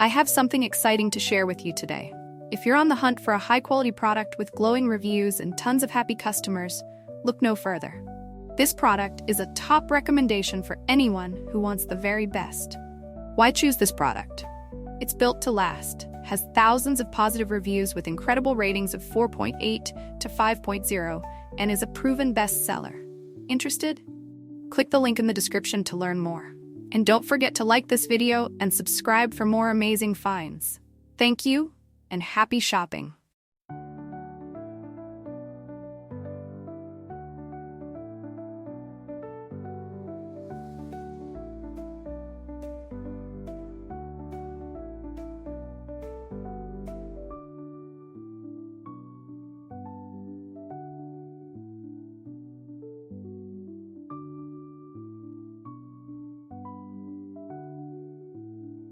I have something exciting to share with you today. If you're on the hunt for a high-quality product with glowing reviews and tons of happy customers, look no further. This product is a top recommendation for anyone who wants the very best. Why choose this product? It's built to last, has thousands of positive reviews with incredible ratings of 4.8 to 5.0, and is a proven bestseller. Interested? Click the link in the description to learn more. And don't forget to like this video and subscribe for more amazing finds. Thank you, and happy shopping!